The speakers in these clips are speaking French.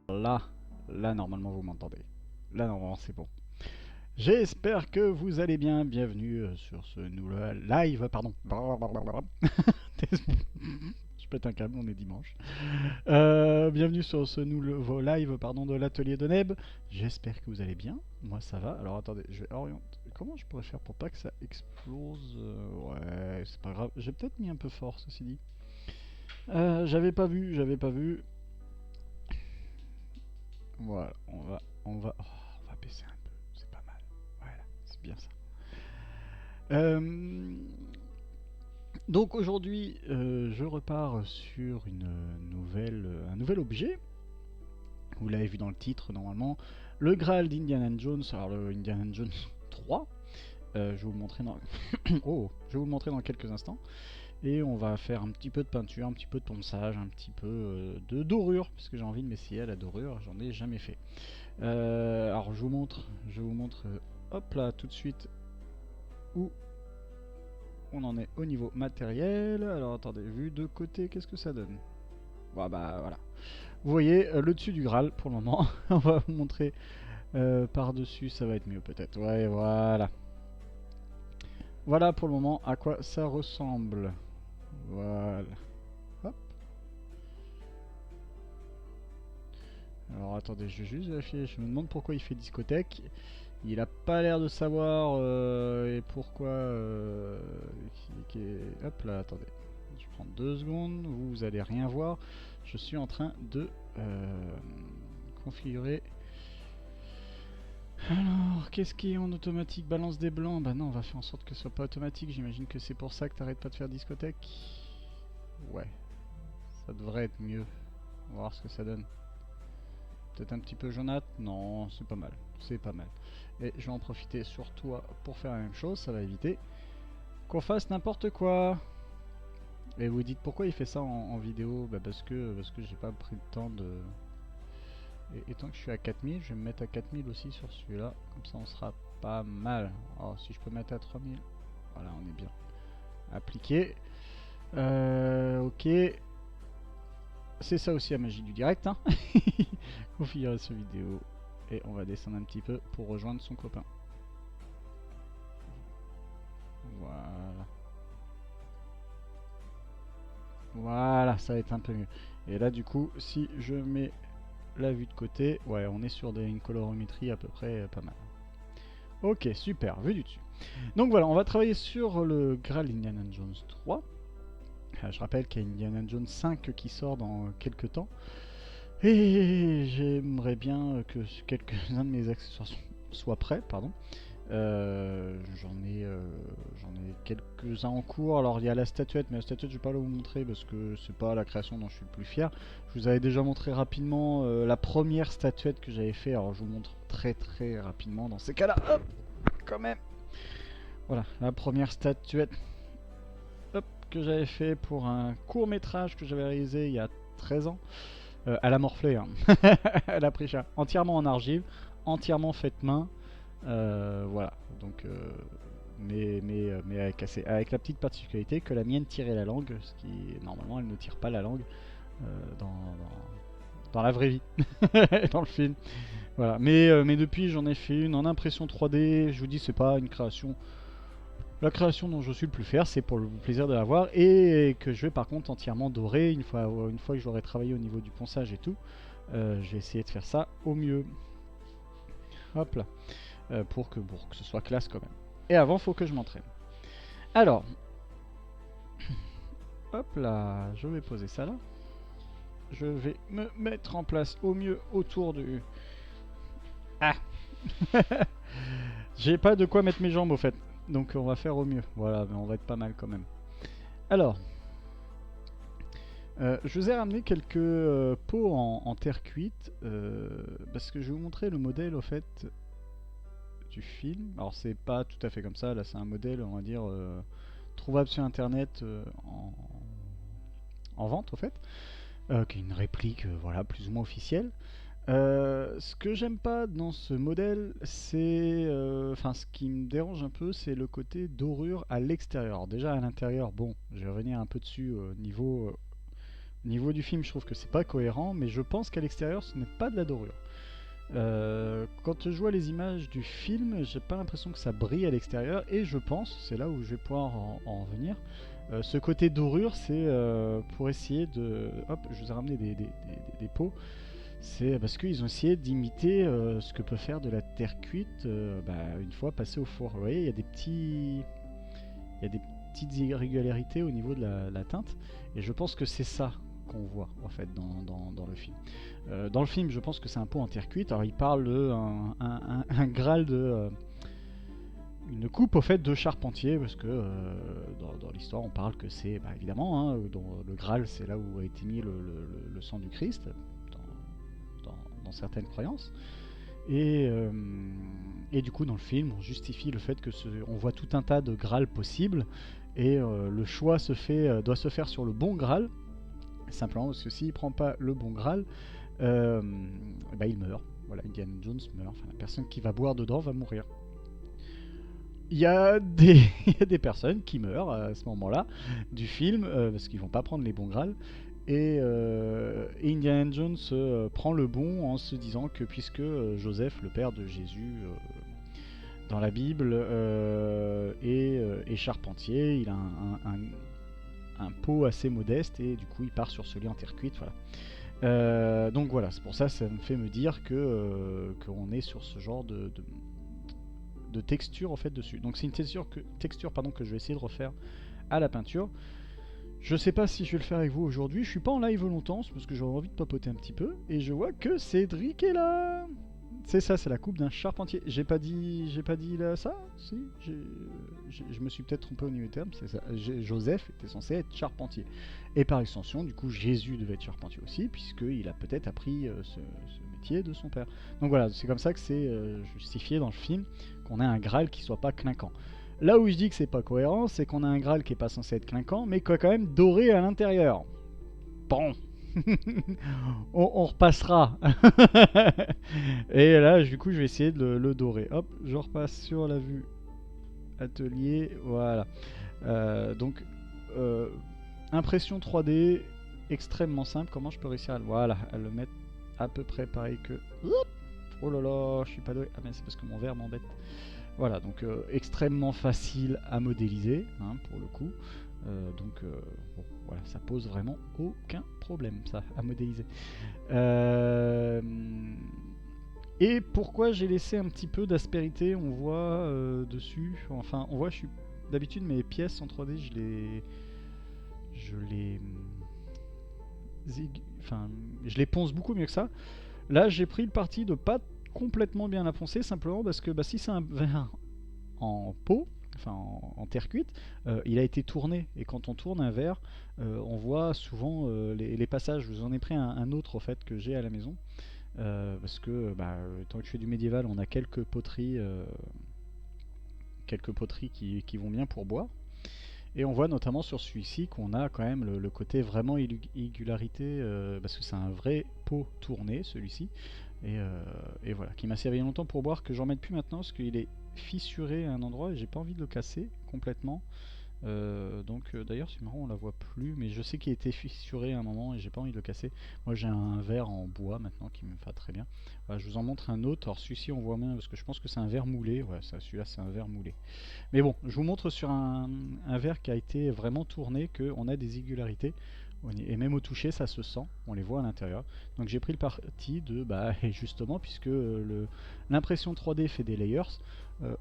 Là, là normalement vous m'entendez. Là normalement c'est bon. J'espère que vous allez bien. Bienvenue sur ce nouvel live, pardon. Je pète un câble, on est dimanche. Bienvenue sur ce nouveau live, pardon, de l'atelier de Neb. J'espère que vous allez bien. Moi ça va. Alors attendez, je vais orienter. Comment je pourrais faire pour pas que ça explose? Ouais, c'est pas grave. J'ai peut-être mis un peu fort, ceci dit. J'avais pas vu. Voilà, on va baisser un peu, c'est pas mal. Voilà, c'est bien ça. Euh, donc aujourd'hui, je repars sur un nouvel objet. Vous l'avez vu dans le titre normalement, le Graal d'Indiana Jones. Alors le Indiana Jones 3. Je vais vous le montrer dans. Oh, je vais vous le montrer dans quelques instants. Et on va faire un petit peu de peinture, un petit peu de ponçage, un petit peu de dorure, parce que j'ai envie de m'essayer à la dorure. J'en ai jamais fait. Alors je vous montre, hop là, tout de suite où on en est au niveau matériel. Alors attendez, vu de côté, qu'est-ce que ça donne? Bah voilà. Vous voyez le dessus du Graal pour le moment. On va vous montrer par-dessus, ça va être mieux peut-être. Ouais, voilà. Voilà pour le moment à quoi ça ressemble. Voilà. Hop. Alors attendez, je vais juste vérifier. Je me demande pourquoi il fait discothèque. Il a pas l'air de savoir et pourquoi. Hop là, attendez. Je prends 2 secondes. Vous allez rien voir. Je suis en train de configurer. Alors, qu'est-ce qui est en automatique? Balance des blancs. Bah non, on va faire en sorte que ce soit pas automatique. J'imagine que c'est pour ça que t'arrêtes pas de faire discothèque. Ouais, ça devrait être mieux. On va voir ce que ça donne. Peut-être un petit peu jaunâtre? Non, c'est pas mal. C'est pas mal. Et je vais en profiter sur toi pour faire la même chose. Ça va éviter qu'on fasse n'importe quoi. Et vous dites pourquoi il fait ça en vidéo? Bah parce que j'ai pas pris le temps de... Et tant que je suis à 4000, je vais me mettre à 4000 aussi sur celui-là. Comme ça on sera pas mal. Alors si je peux mettre à 3000. Voilà, on est bien. Appliquer. Ok. C'est ça aussi la magie du direct, hein. Configuration vidéo. Et on va descendre un petit peu pour rejoindre son copain. Voilà. Voilà, ça va être un peu mieux. Et là, du coup, si je mets la vue de côté, ouais, on est sur une colorimétrie à peu près pas mal. Ok, super, vue du dessus. Donc voilà, on va travailler sur le Graal Indiana Jones 3. Je rappelle qu'il y a Indiana Jones 5 qui sort dans quelques temps. Et j'aimerais bien que quelques-uns de mes accessoires soient prêts, pardon. J'en ai quelques-uns en cours. Alors il y a la statuette, mais la statuette je vais pas la vous montrer parce que c'est pas la création dont je suis le plus fier. Je vous avais déjà montré rapidement la première statuette que j'avais fait. Alors je vous montre très très rapidement dans ces cas-là. Hop, quand même. Voilà, la première statuette, hop, que j'avais fait pour un court métrage que j'avais réalisé il y a 13 ans. Elle a morflé, hein. Elle a pris cher. Entièrement en argile, entièrement faite main. Voilà, donc mais avec la petite particularité que la mienne tirait la langue, ce qui normalement elle ne tire pas la langue dans la vraie vie, dans le film. Voilà, mais depuis j'en ai fait une en impression 3D. Je vous dis, c'est pas une création. La création dont je suis le plus fier, c'est pour le plaisir de la voir et que je vais par contre entièrement dorer une fois que j'aurai travaillé au niveau du ponçage et tout. Je vais essayer de faire ça au mieux. Hop là. Pour que ce soit classe quand même. Et avant, faut que je m'entraîne. Alors, hop là, je vais poser ça là. Je vais me mettre en place au mieux autour du... Ah. J'ai pas de quoi mettre mes jambes au fait. Donc on va faire au mieux. Voilà, mais on va être pas mal quand même. Alors, je vous ai ramené quelques pots en terre cuite. Parce que je vais vous montrer le modèle au fait du film. Alors c'est pas tout à fait comme ça. Là c'est un modèle, on va dire... trouvable sur internet en vente au fait, qui est une réplique voilà, plus ou moins officielle. Ce que j'aime pas dans ce modèle, c'est. Enfin, ce qui me dérange un peu, c'est le côté dorure à l'extérieur. Alors déjà à l'intérieur, bon, je vais revenir un peu dessus Niveau du film, je trouve que c'est pas cohérent, mais je pense qu'à l'extérieur, ce n'est pas de la dorure. Quand je vois les images du film, j'ai pas l'impression que ça brille à l'extérieur, et je pense, c'est là où je vais pouvoir en venir, ce côté dorure, c'est pour essayer de... Hop, je vous ai ramené des pots. C'est parce qu'ils ont essayé d'imiter ce que peut faire de la terre cuite une fois passé au four. Vous voyez, il y a des petites irrégularités au niveau de la teinte, et je pense que c'est ça qu'on voit en fait dans le film. Dans le film, je pense que c'est un pot en terre cuite. Alors il parle de un graal de une coupe au fait de charpentier, parce que dans l'histoire on parle que c'est évidemment dans le Graal, c'est là où a été mis le sang du Christ dans certaines croyances, et du coup dans le film on justifie le fait que on voit tout un tas de Graal possibles, et le choix doit se faire sur le bon Graal, simplement parce que s'il prend pas le bon Graal, il meurt. Voilà, Indiana Jones meurt, enfin la personne qui va boire dedans va mourir. Il y a des personnes qui meurent à ce moment-là du film parce qu'ils vont pas prendre les bons Graals, et Indiana Jones prend le bon en se disant que puisque Joseph, le père de Jésus dans la Bible, est charpentier, il a un pot assez modeste, et du coup il part sur ce lit en terre cuite. Voilà. Donc voilà, c'est pour ça me fait me dire qu'on est sur ce genre de texture en fait dessus. Donc c'est une texture que je vais essayer de refaire à la peinture. Je sais pas si je vais le faire avec vous aujourd'hui. Je suis pas en live longtemps, c'est parce que j'aurais envie de papoter un petit peu, et je vois que Cédric est là. C'est ça, c'est la coupe d'un charpentier. J'ai pas dit là ça. Si, je me suis peut-être trompé au niveau du terme. C'est ça. Joseph était censé être charpentier, et par extension, du coup, Jésus devait être charpentier aussi, puisqu'il a peut-être appris ce métier de son père. Donc voilà, c'est comme ça que c'est justifié dans le film qu'on ait un Graal qui soit pas clinquant. Là où je dis que c'est pas cohérent, c'est qu'on a un Graal qui est pas censé être clinquant, mais qui est quand même doré à l'intérieur. Bon. on repassera. Et là, du coup, je vais essayer de le dorer. Hop, je repasse sur la vue atelier. Voilà. Donc, impression 3D extrêmement simple. Comment je peux réussir à le mettre à peu près pareil que... Oh là là, je suis pas doué. Ah mais c'est parce que mon verre m'embête. Voilà, donc extrêmement facile à modéliser, pour le coup. Bon, voilà, ça pose vraiment aucun problème, ça, à modéliser. Et pourquoi j'ai laissé un petit peu d'aspérité, on voit dessus. Enfin, on voit, d'habitude mes pièces en 3D, je les ponce beaucoup mieux que ça. Là, j'ai pris le parti de pas complètement bien la poncer, simplement parce que si c'est un verre en pot, enfin en terre cuite, il a été tourné, et quand on tourne un verre, on voit souvent les passages. Je vous en ai pris un autre au fait que j'ai à la maison, parce que tant que je fais du médiéval, on a quelques poteries qui vont bien pour boire. Et on voit notamment sur celui-ci qu'on a quand même le côté vraiment irrégularité, parce que c'est un vrai pot tourné, celui-ci. Et voilà, qui m'a servi longtemps pour boire, que j'en mette plus maintenant parce qu'il est fissuré à un endroit et j'ai pas envie de le casser complètement. D'ailleurs c'est marrant, on la voit plus, mais je sais qu'il était fissuré à un moment et j'ai pas envie de le casser. Moi j'ai un verre en bois maintenant qui me va très bien. Voilà, je vous en montre un autre. Alors celui-ci on voit bien parce que je pense que c'est un verre moulé. Ouais, celui-là c'est un verre moulé. Mais bon, je vous montre sur un verre qui a été vraiment tourné qu'on a des irrégularités. Et même au toucher ça se sent, on les voit à l'intérieur. Donc j'ai pris le parti de, justement, puisque l'impression 3D fait des layers,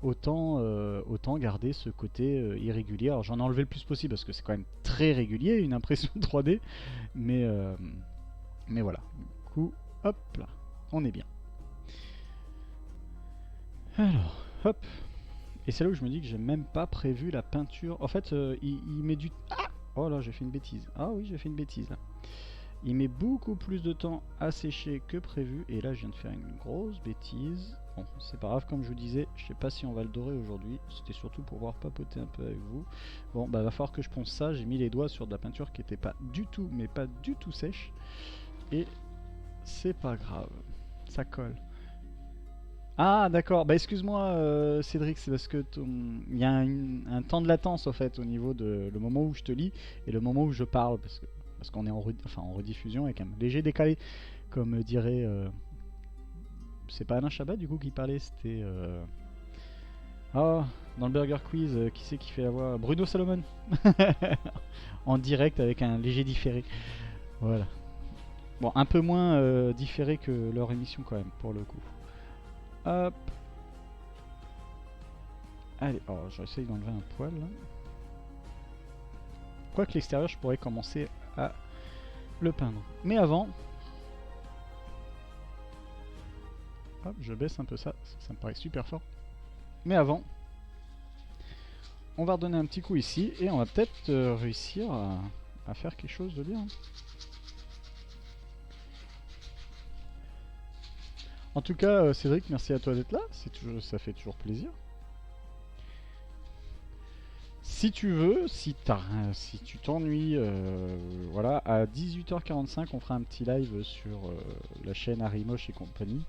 autant garder ce côté irrégulier. Alors j'en ai enlevé le plus possible parce que c'est quand même très régulier une impression 3D, mais voilà. Du coup, hop là, on est bien. Alors, hop. Et c'est là où je me dis que j'ai même pas prévu la peinture. En fait, il met du... Ah, oh là, j'ai fait une bêtise. Ah oui, j'ai fait une bêtise là. Il met beaucoup plus de temps à sécher que prévu. Et là, je viens de faire une grosse bêtise. Bon, c'est pas grave, comme je vous disais, je sais pas si on va le dorer aujourd'hui. C'était surtout pour pouvoir papoter un peu avec vous. Bon, va falloir que je ponce ça. J'ai mis les doigts sur de la peinture qui était pas du tout, mais pas du tout sèche. Et c'est pas grave. Ça colle. Ah d'accord, excuse-moi Cédric, c'est parce que il y a un temps de latence au fait au niveau de le moment où je te lis et le moment où je parle, parce que parce qu'on est en rediffusion avec un léger décalé, comme dirait... c'est pas Alain Chabat du coup qui parlait, c'était... Ah, dans le Burger Quiz, qui c'est qui fait la voix? Bruno Salomon. En direct avec un léger différé. Voilà. Bon, un peu moins différé que leur émission quand même, pour le coup. Hop. Allez, oh, j'essaye d'enlever un poil là. Quoique l'extérieur, je pourrais commencer à le peindre. Mais avant... Hop, je baisse un peu ça, ça me paraît super fort. Mais avant, on va redonner un petit coup ici et on va peut-être réussir à faire quelque chose de bien. En tout cas, Cédric, merci à toi d'être là, ça fait toujours plaisir. Si tu veux, si tu t'ennuies, voilà, à 18h45, on fera un petit live sur la chaîne Harimoche et compagnie.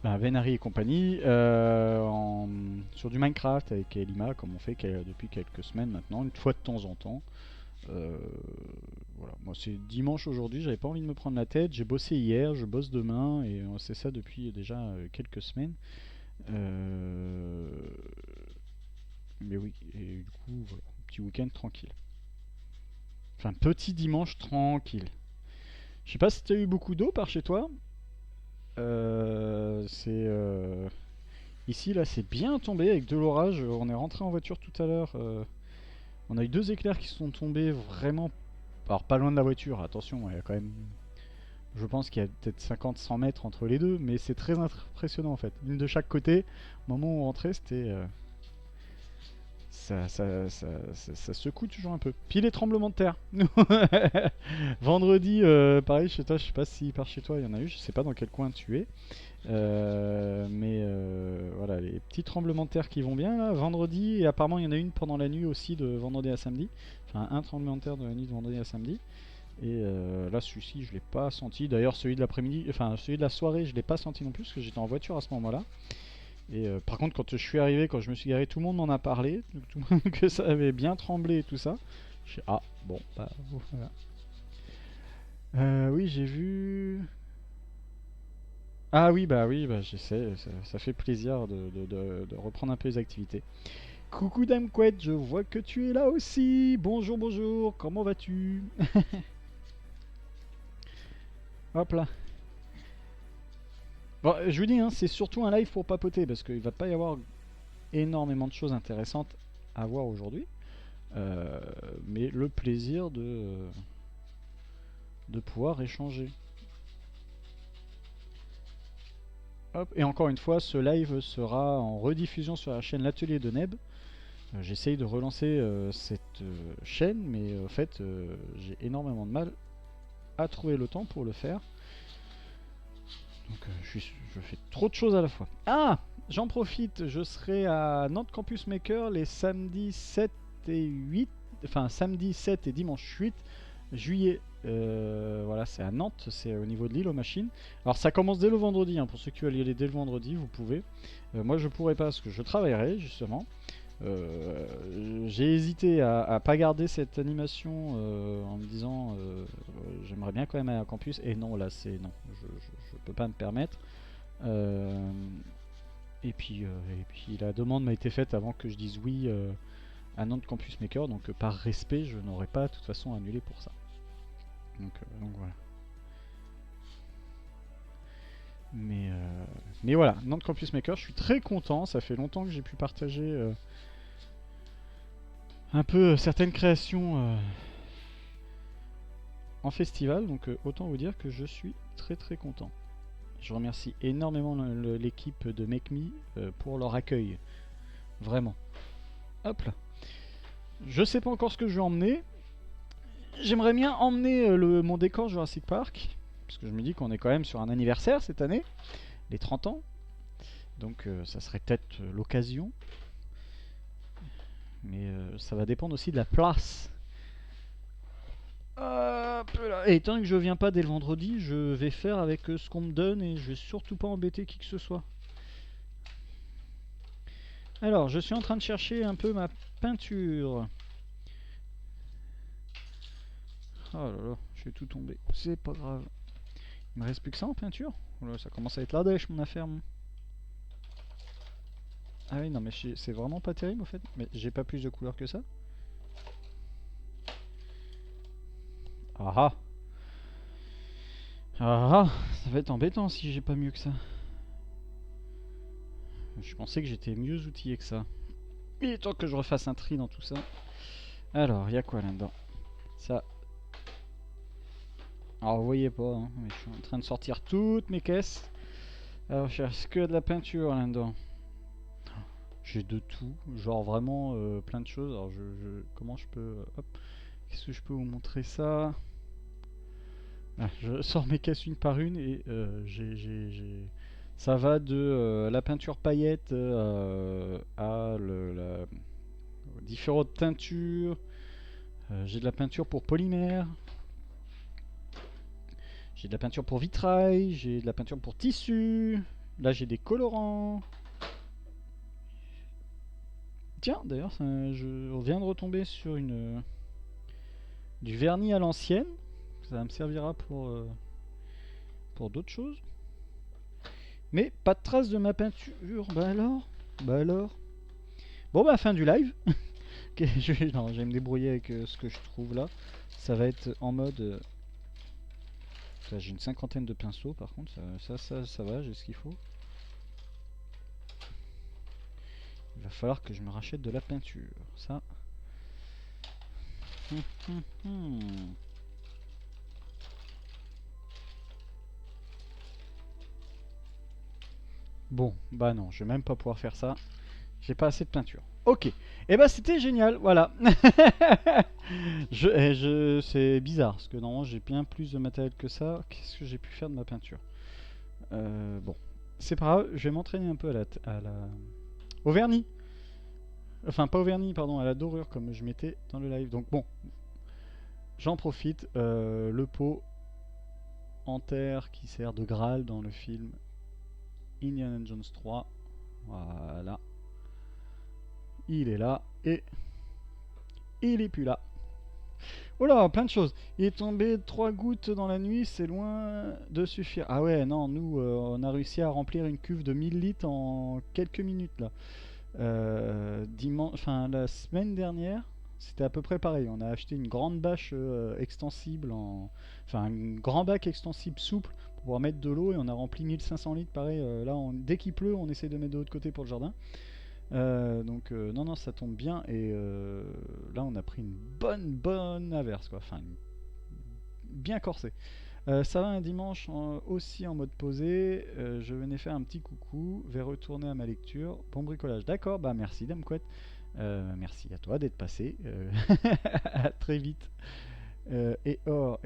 Venari et compagnie, sur du Minecraft avec Elima, comme on fait depuis quelques semaines maintenant, une fois de temps en temps. Voilà, moi c'est dimanche aujourd'hui, j'avais pas envie de me prendre la tête, j'ai bossé hier, je bosse demain, et c'est ça depuis déjà quelques semaines. Mais oui, et du coup, voilà, petit week-end tranquille. Enfin, petit dimanche tranquille. Je sais pas si tu as eu beaucoup d'eau par chez toi. C'est ici là, c'est bien tombé avec de l'orage. On est rentré en voiture tout à l'heure. On a eu 2 éclairs qui sont tombés vraiment. Alors pas loin de la voiture. Attention, il y a quand même. Je pense qu'il y a peut-être 50-100 mètres entre les deux, mais c'est très impressionnant en fait. Une de chaque côté. Au moment où on rentrait, c'était ça secoue toujours un peu. Puis les tremblements de terre. Vendredi, pareil chez toi, je sais pas si par chez toi il y en a eu, je sais pas dans quel coin tu es. Voilà, les petits tremblements de terre qui vont bien là, vendredi, et apparemment il y en a une pendant la nuit aussi de vendredi à samedi. Enfin, un tremblement de terre de la nuit de vendredi à samedi. Et là, celui-ci, je l'ai pas senti. D'ailleurs, celui de l'après-midi, enfin celui de la soirée, je l'ai pas senti non plus parce que j'étais en voiture à ce moment-là. Et par contre, quand je suis arrivé, quand je me suis garé, tout le monde m'en a parlé, que ça avait bien tremblé et tout ça. Ah, bon, bah voilà. Oui, j'ai vu. Ah oui, bah j'essaie, ça fait plaisir de reprendre un peu les activités. Coucou Dame Couette, je vois que tu es là aussi. Bonjour, bonjour, comment vas-tu? Hop là. Bon, je vous dis, hein, c'est surtout un live pour papoter parce qu'il va pas y avoir énormément de choses intéressantes à voir aujourd'hui. Mais le plaisir de pouvoir échanger. Hop, et encore une fois, ce live sera en rediffusion sur la chaîne L'Atelier de Neb. J'essaye de relancer cette chaîne, mais en fait, j'ai énormément de mal à trouver le temps pour le faire. Donc je fais trop de choses à la fois. Ah, j'en profite, je serai à Nantes Campus Maker les samedis 7 et 8, enfin samedi 7 et dimanche 8 juillet. Voilà, c'est à Nantes, c'est au niveau de l'île aux machines. Alors ça commence dès le vendredi, hein, pour ceux qui veulent y aller dès le vendredi, vous pouvez. Moi je pourrais pas parce que je travaillerai justement. J'ai hésité à pas garder cette animation en me disant j'aimerais bien quand même aller à campus, et non, là c'est non, je peux pas me permettre. Et puis la demande m'a été faite avant que je dise oui à Nantes Campus Maker, donc par respect je n'aurais pas de toute façon annulé pour ça. Donc voilà. Mais voilà, Nantes Campus Maker, je suis très content, ça fait longtemps que j'ai pu partager un peu certaines créations en festival, donc autant vous dire que je suis très très content. Je remercie énormément l'équipe de Make Me pour leur accueil, vraiment. Hop là. Je sais pas encore ce que je vais emmener. J'aimerais bien emmener mon décor Jurassic Park, parce que je me dis qu'on est quand même sur un anniversaire cette année, les 30 ans, donc ça serait peut-être l'occasion. Mais ça va dépendre aussi de la place. Hop là. Et tant que je viens pas dès le vendredi, je vais faire avec ce qu'on me donne et je vais surtout pas embêter qui que ce soit. Alors, je suis en train de chercher un peu ma peinture. Oh là là, j'ai tout tombé. C'est pas grave. Il me reste plus que ça en peinture. Oh là, ça commence à être la dèche mon affaire. Ah oui, non mais c'est vraiment pas terrible en fait. Mais j'ai pas plus de couleurs que ça. Ah ah. Ah ah, ça va être embêtant si j'ai pas mieux que ça. Je pensais que j'étais mieux outillé que ça. Il est temps que je refasse un tri dans tout ça. Alors, il y a quoi là-dedans? Ça. Alors, vous voyez pas, hein, mais je suis en train de sortir toutes mes caisses. Alors, je cherche que de la peinture là-dedans. J'ai de tout, genre vraiment plein de choses. Alors, comment je peux. Hop, qu'est-ce que je peux vous montrer ça? Ah, je sors mes caisses une par une et ça va de la peinture paillette à la différentes teintures. J'ai de la peinture pour polymère. J'ai de la peinture pour vitrail. J'ai de la peinture pour tissu. Là, j'ai des colorants. Tiens, d'ailleurs, je viens de retomber sur du vernis à l'ancienne. Ça me servira pour d'autres choses. Mais pas de trace de ma peinture. Bah alors. Bah alors. Bon, bah, fin du live. Ok, non, je vais me débrouiller avec ce que je trouve là. Ça va être en mode. J'ai une cinquantaine de pinceaux par contre. Ça va, j'ai ce qu'il faut. Il va falloir que je me rachète de la peinture. Ça. Bon, bah non, je vais même pas pouvoir faire ça. J'ai pas assez de peinture. Ok. Et eh bah c'était génial, voilà. C'est bizarre, parce que normalement j'ai bien plus de matériel que ça. Qu'est-ce que j'ai pu faire de ma peinture? Bon. C'est pas grave, je vais m'entraîner un peu au vernis. Enfin, pas au vernis, pardon, à la dorure comme je mettais dans le live. Donc bon, j'en profite. Le pot en terre qui sert de Graal dans le film Indiana Jones 3. Voilà. Il est là et il est plus là. Oh là, plein de choses. Il est tombé 3 gouttes dans la nuit, c'est loin de suffire. Ah ouais, non, nous, on a réussi à remplir une cuve de 1000 litres en quelques minutes là. Enfin, la semaine dernière, c'était à peu près pareil. On a acheté une grande bâche extensible, enfin un grand bac extensible souple pour pouvoir mettre de l'eau et on a rempli 1500 litres. Pareil, là, dès qu'il pleut, on essaie de mettre de l'autre côté pour le jardin. Donc non, non, ça tombe bien et là, on a pris une bonne averse, quoi. Enfin, bien corsée. Ça va un dimanche aussi en mode posé. Je venais faire un petit coucou, vais retourner à ma lecture. Bon bricolage, d'accord, bah merci Dame Couette. Merci à toi d'être passé. À très vite. Et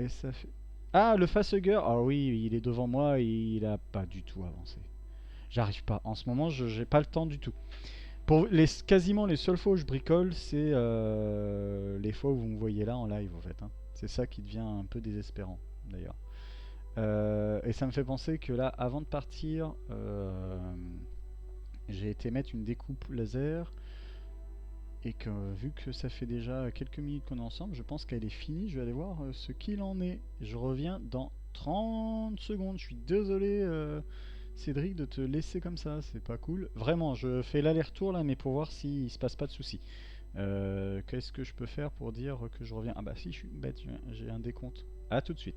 ça fait. Ah, le facehugger. Ah oui, il est devant moi et il a pas du tout avancé. J'arrive pas. En ce moment, j'ai pas le temps du tout. Quasiment les seules fois où je bricole, c'est les fois où vous me voyez là en live en fait, hein. C'est ça qui devient un peu désespérant d'ailleurs. Et ça me fait penser que là, avant de partir, j'ai été mettre une découpe laser. Et que vu que ça fait déjà quelques minutes qu'on est ensemble, je pense qu'elle est finie. Je vais aller voir ce qu'il en est. Je reviens dans 30 secondes. Je suis désolé, Cédric, de te laisser comme ça. C'est pas cool. Vraiment, je fais l'aller-retour là, mais pour voir s'il se passe pas de soucis. Qu'est-ce que je peux faire pour dire que je reviens? Ah bah si, je suis bête, j'ai un décompte. A tout de suite.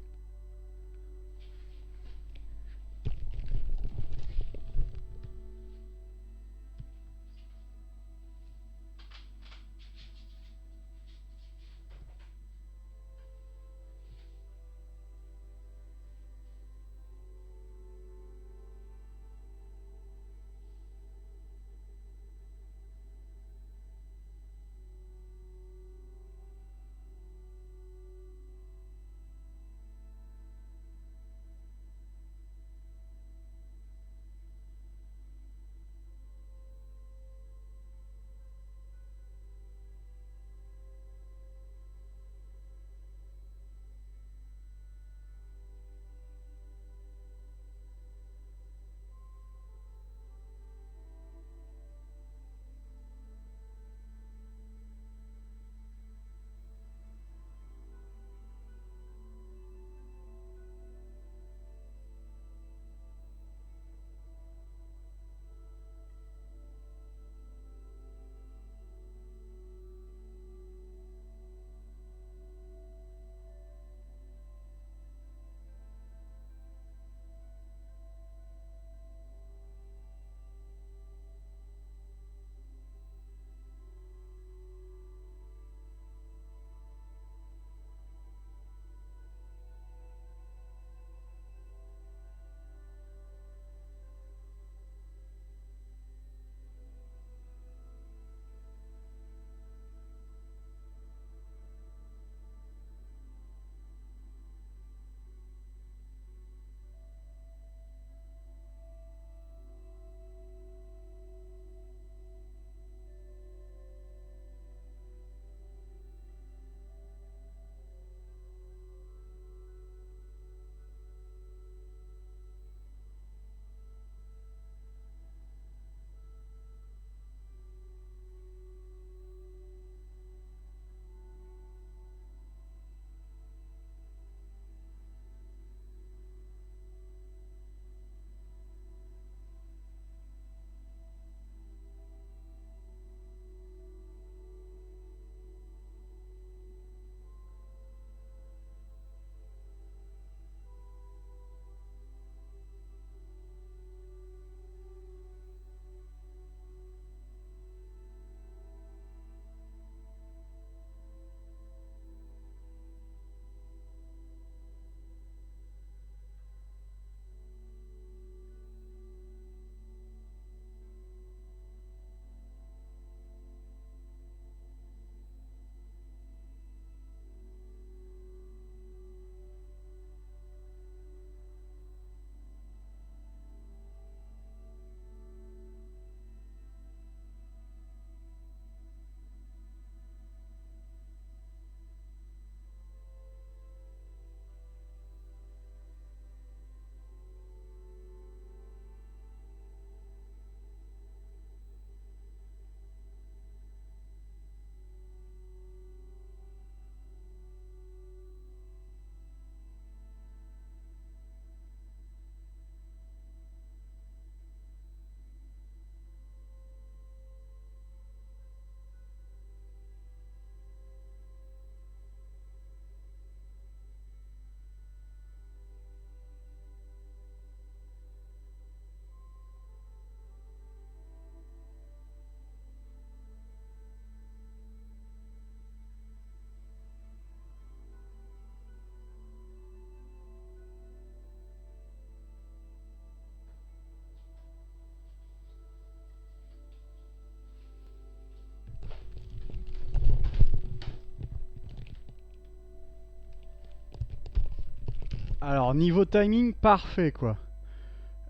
Alors, niveau timing, parfait quoi.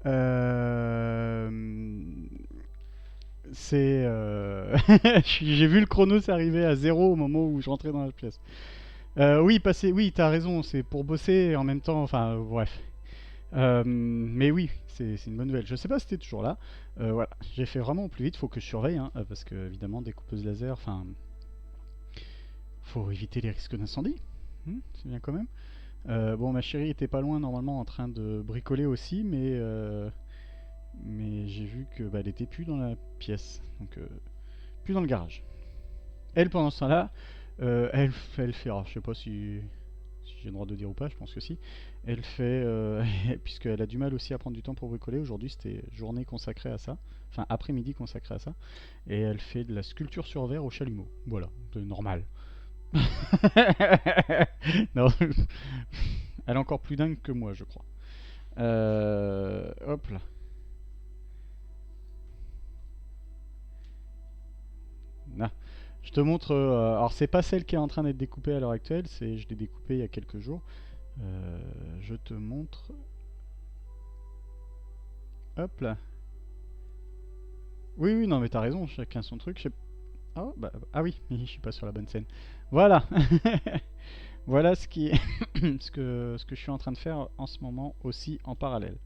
Euh, C'est. J'ai vu le chrono s'arriver à zéro au moment où je rentrais dans la pièce. Oui, passer. Oui, t'as raison, c'est pour bosser et en même temps. Enfin, bref. Mais oui, c'est une bonne nouvelle. Je sais pas si t'es toujours là. Voilà, j'ai fait vraiment au plus vite. Faut que je surveille, hein, parce que évidemment, découpeuse laser. Enfin, faut éviter les risques d'incendie. C'est bien quand même. Bon, ma chérie était pas loin normalement en train de bricoler aussi, mais j'ai vu que bah, elle était plus dans la pièce, donc plus dans le garage. Elle, pendant ce temps-là, elle fait, alors je sais pas si j'ai le droit de dire ou pas, je pense que si. Elle fait, puisqu'elle a du mal aussi à prendre du temps pour bricoler, aujourd'hui c'était journée consacrée à ça, enfin après-midi consacrée à ça, et elle fait de la sculpture sur verre au chalumeau. Voilà, c'est normal. Non, elle est encore plus dingue que moi, je crois. Hop là. Ah. Je te montre. Alors, c'est pas celle qui est en train d'être découpée à l'heure actuelle, je l'ai découpée il y a quelques jours. Je te montre. Hop là. Oui, oui, non, mais t'as raison, chacun son truc. Oh, bah, ah oui, je suis pas sur la bonne scène. Voilà. Voilà ce que je suis en train de faire en ce moment aussi en parallèle.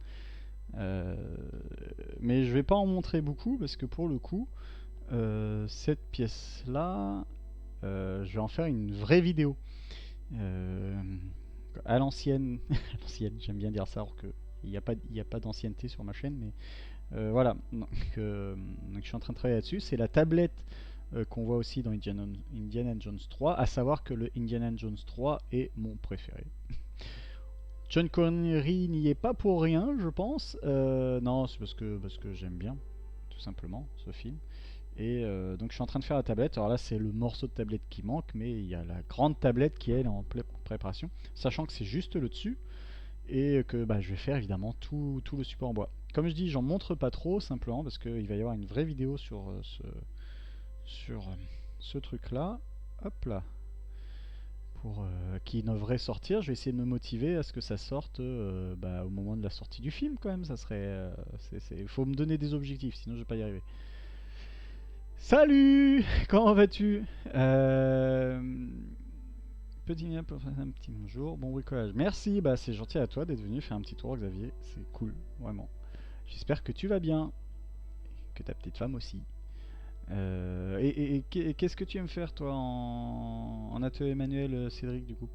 Euh, mais je vais pas en montrer beaucoup parce que pour le coup, cette pièce-là, je vais en faire une vraie vidéo. Euh, à l'ancienne, à l'ancienne, j'aime bien dire ça, alors que il y a pas d'ancienneté sur ma chaîne, mais voilà. Donc je suis en train de travailler là-dessus. C'est la tablette qu'on voit aussi dans Indiana Jones 3, à savoir que le Indiana Jones 3 est mon préféré. John Connery n'y est pas pour rien, je pense. Non, c'est parce que j'aime bien, tout simplement, ce film. Et donc je suis en train de faire la tablette. Alors là, c'est le morceau de tablette qui manque, mais il y a la grande tablette qui est en préparation, sachant que c'est juste le dessus et que bah, je vais faire évidemment tout le support en bois. Comme je dis, j'en montre pas trop simplement parce qu'il va y avoir une vraie vidéo sur ce truc-là. Hop là. Pour qui devrait sortir, je vais essayer de me motiver à ce que ça sorte bah, au moment de la sortie du film quand même. Ça serait, faut me donner des objectifs, sinon je vais pas y arriver. Salut, comment vas-tu? Petit lien pour faire un petit bonjour, bon bricolage. Merci, bah c'est gentil à toi d'être venu faire un petit tour, Xavier. C'est cool, vraiment. J'espère que tu vas bien, que ta petite femme aussi. Et qu'est-ce que tu aimes faire toi en atelier manuel, Cédric, du coup?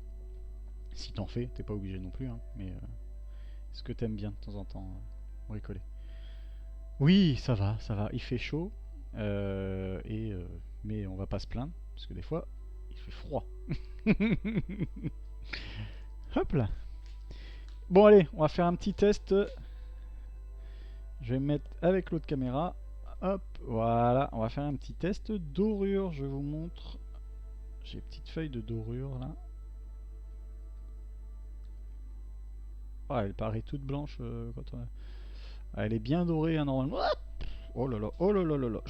Si t'en fais, t'es pas obligé non plus, hein, mais est-ce que t'aimes bien de temps en temps bricoler? Oui, ça va. Il fait chaud, mais on va pas se plaindre parce que des fois, il fait froid. Hop là. Bon allez, on va faire un petit test. Je vais me mettre avec l'autre caméra. Hop, voilà. On va faire un petit test dorure. Je vous montre. J'ai une petite feuille de dorure là. Ah, elle paraît toute blanche quand on... Ah, elle est bien dorée hein, normalement. Oh là là, oh là là là là.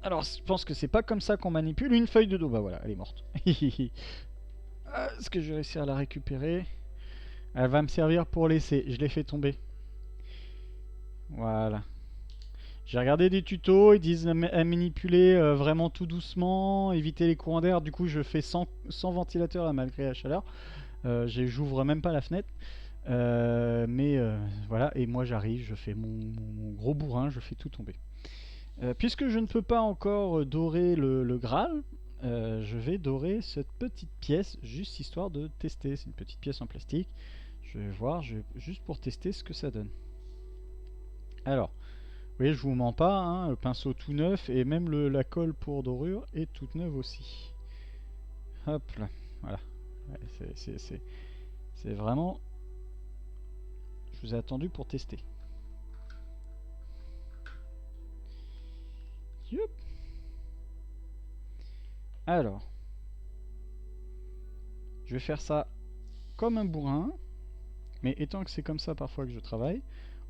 Alors, je pense que c'est pas comme ça qu'on manipule une feuille de dos. Bah voilà, elle est morte. Est-ce que je vais réussir à la récupérer? Elle va me servir pour laisser. Je l'ai fait tomber. Voilà. J'ai regardé des tutos, ils disent à manipuler vraiment tout doucement, éviter les courants d'air. Du coup, je fais sans ventilateur là, malgré la chaleur. J'ouvre même pas la fenêtre. Mais voilà, et moi j'arrive, je fais mon gros bourrin, je fais tout tomber. Puisque je ne peux pas encore dorer le Graal, je vais dorer cette petite pièce, juste histoire de tester. C'est une petite pièce en plastique. Je vais voir, juste pour tester ce que ça donne. Alors, vous voyez, je vous mens pas, hein, le pinceau tout neuf et même la colle pour dorure est toute neuve aussi. Hop là, voilà. Ouais, c'est vraiment... Je vous ai attendu pour tester. Youp. Alors, je vais faire ça comme un bourrin, mais étant que c'est comme ça parfois que je travaille,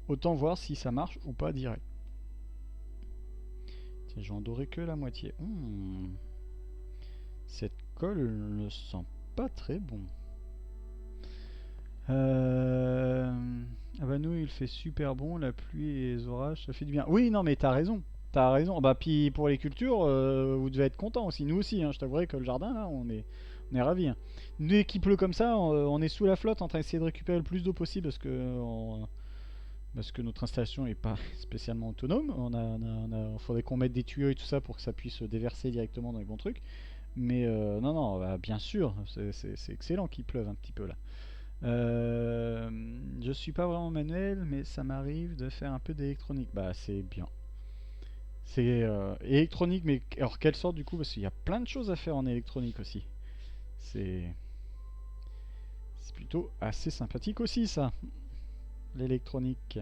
autant voir si ça marche ou pas direct. Tiens, j'en dorais que la moitié. Cette colle ne sent pas très bon. Euh... Ah bah nous il fait super bon, la pluie et les orages, ça fait du bien. Oui non mais t'as raison. T'as raison. Bah puis pour les cultures, vous devez être contents aussi. Nous aussi, hein, je t'avouerai que le jardin là, on est ravis. Hein. Dès qu'il pleut comme ça, on est sous la flotte en train d'essayer de récupérer le plus d'eau possible parce que notre installation est pas spécialement autonome. Faudrait qu'on mette des tuyaux et tout ça pour que ça puisse déverser directement dans les bons trucs. Mais non, non, bah, bien sûr, c'est excellent qu'il pleuve un petit peu là. Je suis pas vraiment manuel, mais ça m'arrive de faire un peu d'électronique. Bah, c'est bien. C'est électronique, mais alors quelle sorte du coup? Parce qu'il y a plein de choses à faire en électronique aussi. C'est c'est plutôt assez sympathique aussi ça, l'électronique.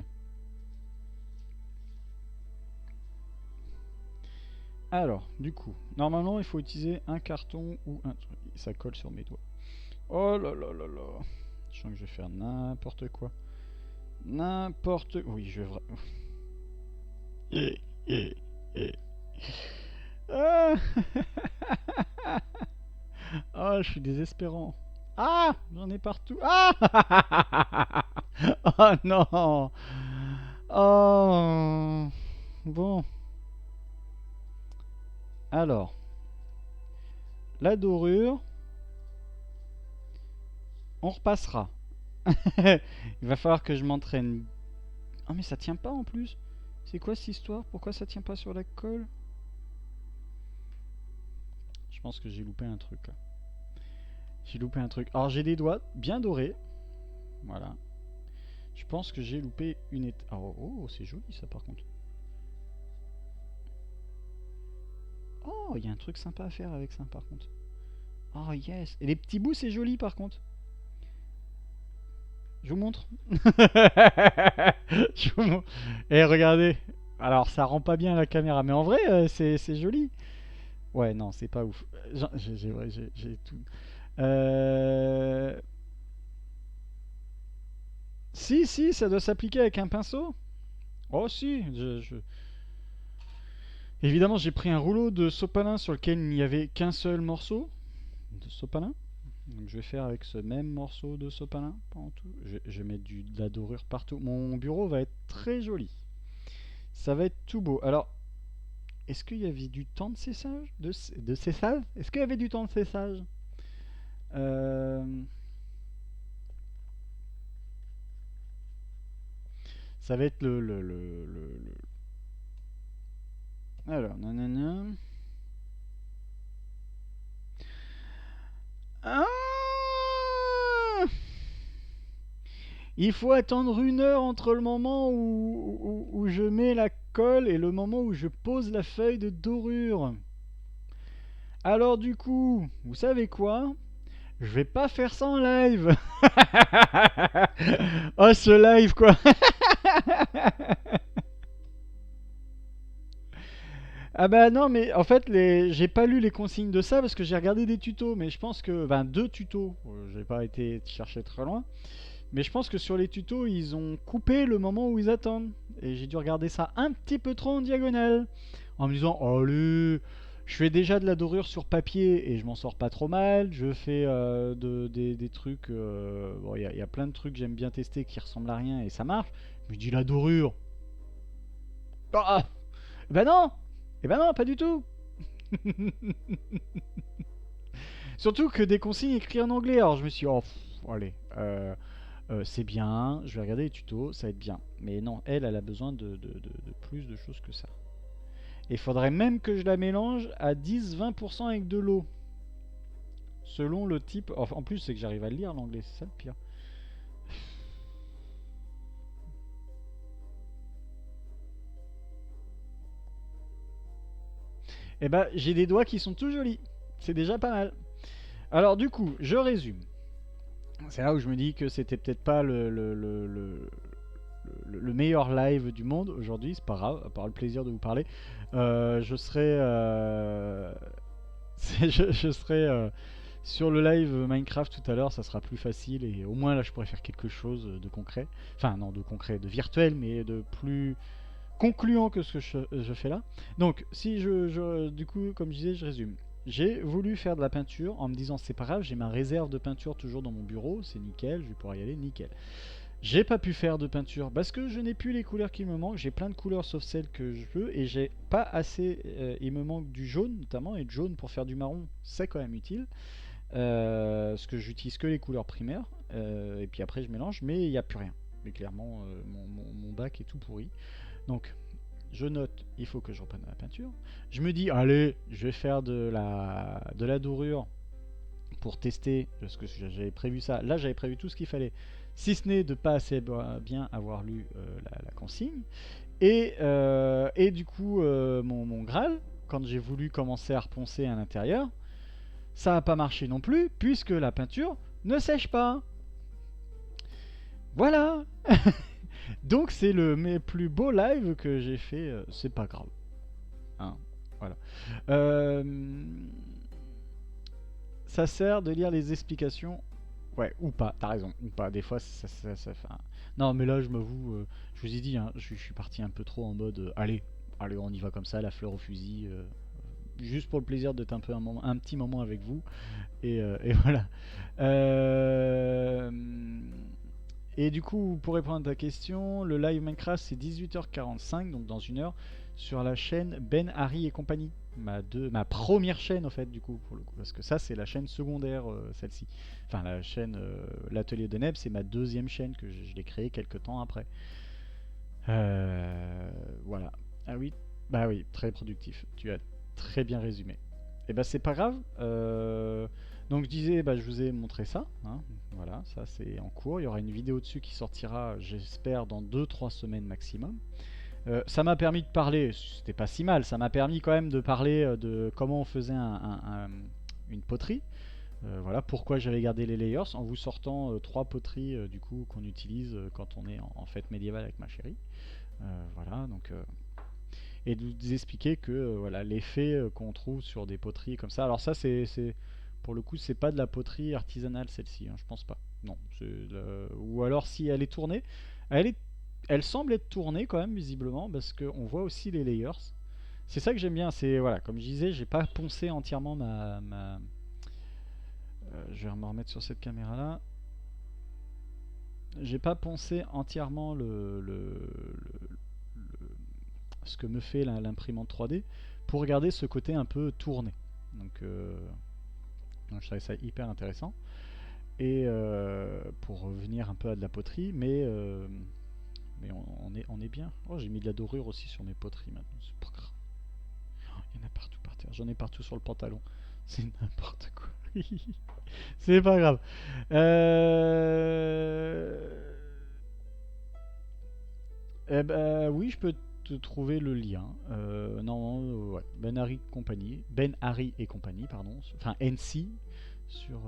Alors, du coup, normalement il faut utiliser un carton ou un truc. Ça colle sur mes doigts. Oh là là là là. Je sens que je vais faire n'importe quoi. N'importe. Oui, je vais vraiment. Ah oh, je suis désespérant. Ah j'en ai partout. Ah oh non. Oh bon. Alors, la dorure, on repassera. Il va falloir que je m'entraîne. Oh mais ça tient pas en plus. C'est quoi cette histoire? Pourquoi ça tient pas sur la colle? Je pense que j'ai loupé un truc là. J'ai loupé un truc. Alors j'ai des doigts bien dorés. Voilà. Je pense que j'ai loupé une étape. Oh, oh c'est joli ça par contre. Oh, il y a un truc sympa à faire avec ça par contre. Oh yes. Et les petits bouts c'est joli par contre. Je vous montre. Je vous montre. Et regardez. Alors ça rend pas bien la caméra, mais en vrai c'est joli. Ouais non c'est pas ouf. J'ai tout. Euh... Si si ça doit s'appliquer avec un pinceau. Oh si. Évidemment j'ai pris un rouleau de sopalin sur lequel il n'y avait qu'un seul morceau de sopalin. Donc je vais faire avec ce même morceau de sopalin pendant tout. Je vais mettre de la dorure partout. Mon bureau va être très joli. Ça va être tout beau. Alors, est-ce qu'il y avait du temps de séchage de séchage? Est-ce qu'il y avait du temps de séchage? Euh, Ça va être Alors, nanana. Ah Il faut attendre 1 heure entre le moment où je mets la colle et le moment où je pose la feuille de dorure. Alors du coup, vous savez quoi? Je vais pas faire ça en live. Oh ce live quoi. Ah bah non mais en fait j'ai pas lu les consignes de ça parce que j'ai regardé des tutos mais je pense que 2 tutos, j'ai pas été chercher très loin. Mais je pense que sur les tutos, ils ont coupé le moment où ils attendent. Et j'ai dû regarder ça un petit peu trop en diagonale. En me disant, allez, je fais déjà de la dorure sur papier et je m'en sors pas trop mal. Je fais des trucs. Bon, il y a plein de trucs que j'aime bien tester qui ressemblent à rien et ça marche. Je me dis, la dorure. Ah eh ben non. Eh ben non, pas du tout. Surtout que des consignes écrites en anglais. Alors je me suis dit, oh, allez. C'est bien, je vais regarder les tutos, ça va être bien. Mais non, elle a besoin de plus de choses que ça. Et il faudrait même que je la mélange à 10-20% avec de l'eau. Selon le type. En plus, c'est que j'arrive à le lire l'anglais, c'est ça le pire. Et bah, j'ai des doigts qui sont tout jolis. C'est déjà pas mal. Alors, du coup, je résume. C'est là où je me dis que c'était peut-être pas le meilleur live du monde aujourd'hui, c'est pas grave, à part le plaisir de vous parler. Je serai, je serai sur le live Minecraft tout à l'heure, ça sera plus facile et au moins là je pourrais faire quelque chose de concret. Enfin non de concret, de virtuel, mais de plus concluant que ce que je fais là. Donc si du coup comme je disais, je résume. j'ai voulu faire de la peinture en me disant c'est pas grave, j'ai ma réserve de peinture toujours dans mon bureau, c'est nickel, je vais pouvoir y aller nickel. J'ai pas pu faire de peinture parce que je n'ai plus les couleurs qui me manquent. J'ai plein de couleurs sauf celles que je veux et j'ai pas assez. Il me manque du jaune notamment, et le jaune pour faire du marron, c'est quand même utile. Parce que j'utilise que les couleurs primaires et puis après je mélange, mais il n'y a plus rien. Mais clairement, mon bac est tout pourri. Donc je note, il faut que je reprenne la peinture. Je me dis, allez, je vais faire de la dorure pour tester, parce que j'avais prévu ça. Là, j'avais prévu tout ce qu'il fallait, si ce n'est de pas assez bien avoir lu la consigne. Et du coup, mon Graal, quand j'ai voulu commencer à reponcer à l'intérieur, ça n'a pas marché non plus, puisque la peinture ne sèche pas. Voilà. Donc c'est le mes plus beaux lives que j'ai fait, c'est pas grave. Hein, voilà. Euh, Ça sert de lire les explications. Ouais, ou pas, t'as raison, ou pas. Des fois, ça fait non, mais là, je m'avoue, je vous ai dit, hein, je suis parti un peu trop en mode allez, allez, on y va comme ça, la fleur au fusil. Juste pour le plaisir d'être un peu un petit moment avec vous. Et voilà. Euh, et du coup, pour répondre à ta question, le live Minecraft c'est 18h45, donc dans une heure, sur la chaîne Ben, Harry et compagnie. Ma première chaîne en fait, du coup, pour le coup, parce que ça c'est la chaîne secondaire, celle-ci. Enfin, la chaîne L'Atelier de Neb, c'est ma deuxième chaîne que je l'ai créée quelques temps après. Voilà. Ah oui, bah oui, très productif. Tu as très bien résumé. Et bah c'est pas grave. Donc je disais, bah, je vous ai montré ça. Hein. Voilà, ça c'est en cours. Il y aura une vidéo dessus qui sortira, j'espère, dans 2-3 semaines maximum. Ça m'a permis de parler, c'était pas si mal, ça m'a permis quand même de parler de comment on faisait une poterie. Voilà pourquoi j'avais gardé les layers en vous sortant 3 poteries du coup qu'on utilise quand on est en fête médiévale avec ma chérie. Voilà, donc et de vous expliquer que voilà l'effet qu'on trouve sur des poteries comme ça. Alors ça c'est pour le coup c'est pas de la poterie artisanale celle-ci, hein, je pense pas. Non, ou alors si elle est tournée, elle est elle semble être tournée quand même visiblement parce qu'on voit aussi les layers. C'est ça que j'aime bien, c'est voilà, comme je disais, j'ai pas poncé entièrement je vais me remettre sur cette caméra là. J'ai pas poncé entièrement ce que me fait l'imprimante 3D pour regarder ce côté un peu tourné. Donc je trouvais ça hyper intéressant. Et pour revenir un peu à de la poterie, mais on est bien. Oh, j'ai mis de la dorure aussi sur mes poteries maintenant, c'est pas grave. Oh, il y en a partout par terre, j'en ai partout sur le pantalon. C'est n'importe quoi. C'est pas grave. Eh ben oui, je peux te trouver le lien. Non, ouais. Ben Harry compagnie, Ben Harry et compagnie, pardon. Enfin NC sur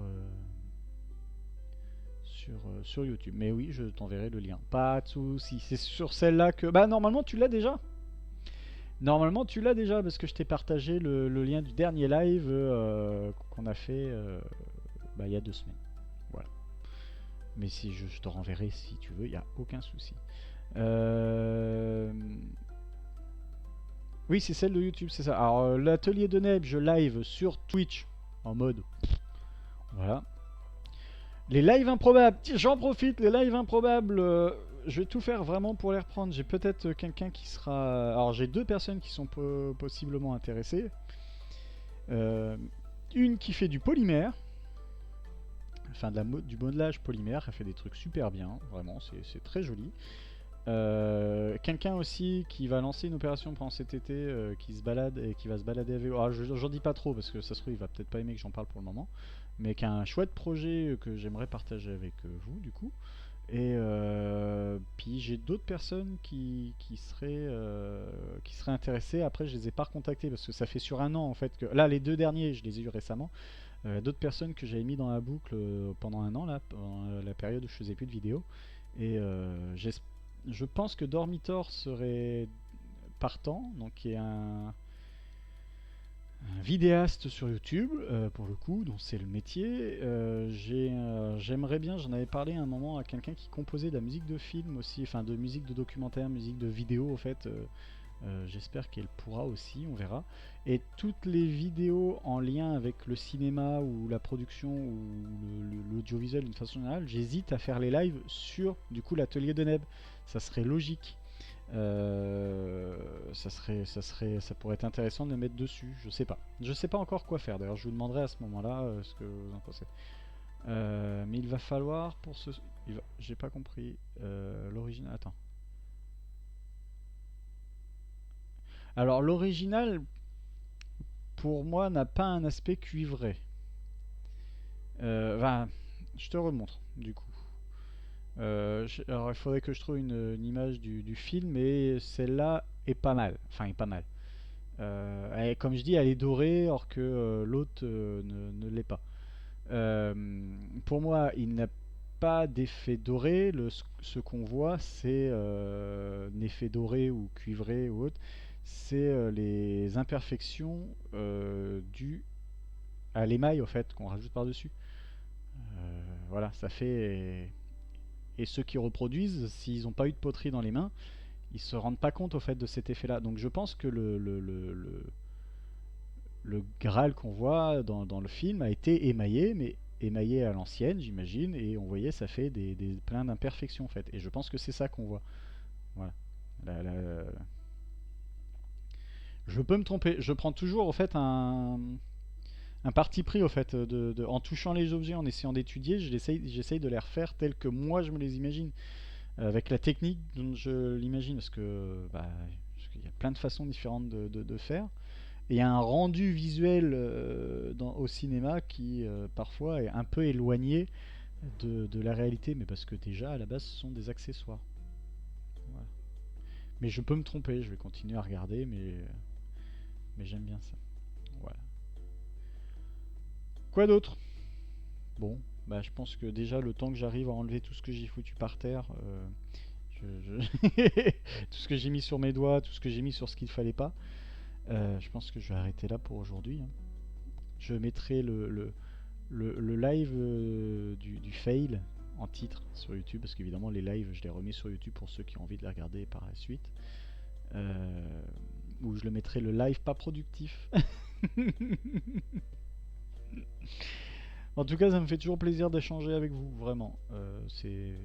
sur YouTube. Mais oui, je t'enverrai le lien. Pas de soucis. C'est sur celle-là que. Bah normalement tu l'as déjà. Normalement tu l'as déjà parce que je t'ai partagé le lien du dernier live qu'on a fait bah, il y a 2 semaines. Voilà. Mais si je te renverrai si tu veux, il n'y a aucun souci. Oui, c'est celle de YouTube, c'est ça. Alors, l'atelier de Neb, je live sur Twitch en mode. Voilà. Les lives improbables, j'en profite, les lives improbables, je vais tout faire vraiment pour les reprendre. J'ai peut-être quelqu'un qui sera. Alors, j'ai 2 personnes qui sont possiblement intéressées. Une qui fait du polymère, enfin du modelage polymère, elle fait des trucs super bien, vraiment, c'est très joli. Quelqu'un aussi qui va lancer une opération pendant cet été, qui se balade et qui va se balader avec. Alors, j'en dis pas trop parce que ça se trouve il va peut-être pas aimer que j'en parle pour le moment, mais qui a un chouette projet que j'aimerais partager avec vous du coup. Et puis j'ai d'autres personnes qui seraient intéressées. Après je les ai pas recontactées parce que ça fait sur un an en fait que là les 2 derniers je les ai eu récemment. D'autres personnes que j'avais mis dans la boucle pendant un an là, pendant la période où je faisais plus de vidéos. Et je pense que Dormitor serait partant, donc qui est un vidéaste sur YouTube, pour le coup, dont c'est le métier. J'aimerais bien, j'en avais parlé à un moment à quelqu'un qui composait de la musique de film aussi, enfin de musique de documentaire, musique de vidéo en fait, J'espère qu'elle pourra aussi, on verra. Et toutes les vidéos en lien avec le cinéma ou la production ou l'audiovisuel d'une façon générale, j'hésite à faire les lives sur du coup l'atelier de Neb. Ça serait logique. Ça pourrait être intéressant de le mettre dessus. Je sais pas. Je sais pas encore quoi faire. D'ailleurs, je vous demanderai à ce moment-là ce que vous en pensez. Mais il va falloir pour ce. J'ai pas compris l'original. Attends. Alors l'original, pour moi, n'a pas un aspect cuivré. Enfin, je te remontre du coup. Alors il faudrait que je trouve une image du film, et celle-là est pas mal. Enfin, est pas mal. Comme je dis, elle est dorée, alors que l'autre ne l'est pas. Pour moi, il n'a pas d'effet doré. Ce qu'on voit, c'est un effet doré ou cuivré ou autre. C'est les imperfections dues à l'émail, au fait, qu'on rajoute par-dessus. Voilà, ça fait. Et ceux qui reproduisent, s'ils n'ont pas eu de poterie dans les mains, ils se rendent pas compte au fait de cet effet-là. Donc je pense que le Graal qu'on voit dans le film a été émaillé, mais émaillé à l'ancienne, j'imagine, et on voyait ça fait plein d'imperfections en fait. Et je pense que c'est ça qu'on voit. Voilà. La- la- Je peux me tromper. Je prends toujours au fait un parti pris au fait en touchant les objets, en essayant d'étudier, j'essaye de les refaire tels que moi je me les imagine, avec la technique dont je l'imagine, parce qu'il y a plein de façons différentes de faire. Et il y a un rendu visuel au cinéma qui parfois est un peu éloigné de la réalité, mais parce que déjà à la base ce sont des accessoires. Voilà. Mais je peux me tromper, je vais continuer à regarder, mais j'aime bien ça. Voilà. Quoi d'autre? Bon, bah je pense que déjà le temps que j'arrive à enlever tout ce que j'ai foutu par terre, tout ce que j'ai mis sur mes doigts, tout ce que j'ai mis sur ce qu'il ne fallait pas, je pense que je vais arrêter là pour aujourd'hui, hein. Je mettrai le live du fail en titre sur YouTube, parce qu'évidemment les lives je les remets sur YouTube pour ceux qui ont envie de les regarder par la suite. Ou je le mettrai le live pas productif. En tout cas, ça me fait toujours plaisir d'échanger avec vous, vraiment. C'est.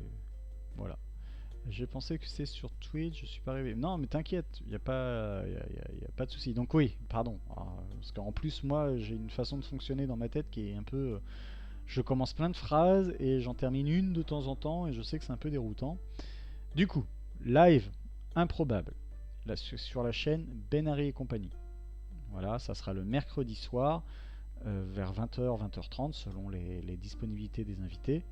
Voilà. J'ai pensé que c'est sur Twitch, je suis pas arrivé. Non, mais t'inquiète, il n'y a, pas, y a pas de souci. Donc, oui, pardon. Parce qu'en plus, moi, j'ai une façon de fonctionner dans ma tête qui est un peu. Je commence plein de phrases et j'en termine une de temps en temps, et je sais que c'est un peu déroutant. Du coup, live improbable là, sur la chaîne Benary et compagnie. Voilà, ça sera le mercredi soir vers 20h, 20h30 selon les disponibilités des invités.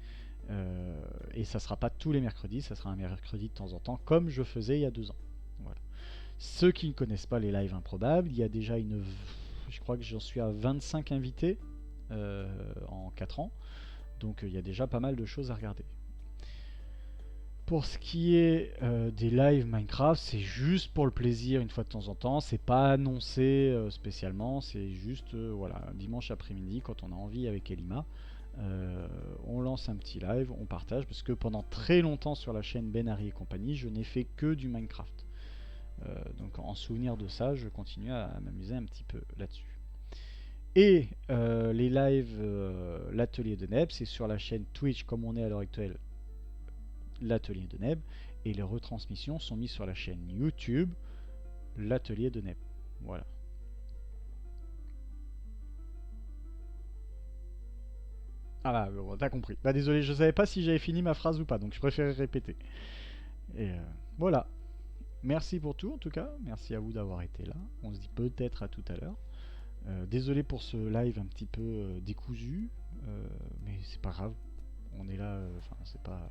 Et ça sera pas tous les mercredis, ça sera un mercredi de temps en temps, comme je faisais il y a 2 ans. Voilà. Ceux qui ne connaissent pas les lives improbables, il y a déjà je crois que j'en suis à 25 invités en 4 ans. Donc il y a déjà pas mal de choses à regarder. Pour ce qui est des lives Minecraft, c'est juste pour le plaisir une fois de temps en temps. C'est pas annoncé spécialement, c'est juste voilà, dimanche après-midi quand on a envie avec Elima. On lance un petit live, on partage, parce que pendant très longtemps sur la chaîne Benary et compagnie, je n'ai fait que du Minecraft. Donc en souvenir de ça, je continue à m'amuser un petit peu là-dessus. Et les lives, l'atelier de Neb, c'est sur la chaîne Twitch comme on est à l'heure actuelle, l'atelier de Neb, et les retransmissions sont mises sur la chaîne YouTube, l'atelier de Neb. Voilà. Ah bah, bon, t'as compris. Bah désolé, je savais pas si j'avais fini ma phrase ou pas, donc je préférais répéter. Et voilà. Merci pour tout en tout cas. Merci à vous d'avoir été là. On se dit peut-être à tout à l'heure. Désolé pour ce live un petit peu décousu, mais c'est pas grave. On est là. Enfin, c'est pas.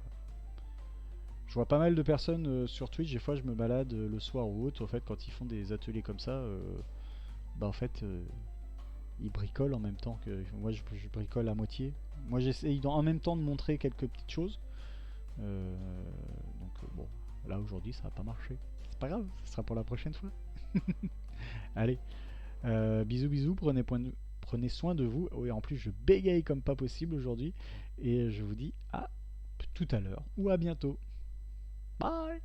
Je vois pas mal de personnes sur Twitch. Des fois, je me balade le soir ou autre. En fait, quand ils font des ateliers comme ça, bah en fait, ils bricolent en même temps que moi. Je bricole à moitié. Moi, j'essaye en même temps de montrer quelques petites choses. Euh, bon, là aujourd'hui, ça a pas marché. C'est pas grave. Ce sera pour la prochaine fois. Allez, bisous bisous. Prenez soin de vous. Oui, en plus, je bégaye comme pas possible aujourd'hui. Et je vous dis à tout à l'heure ou à bientôt. Bye.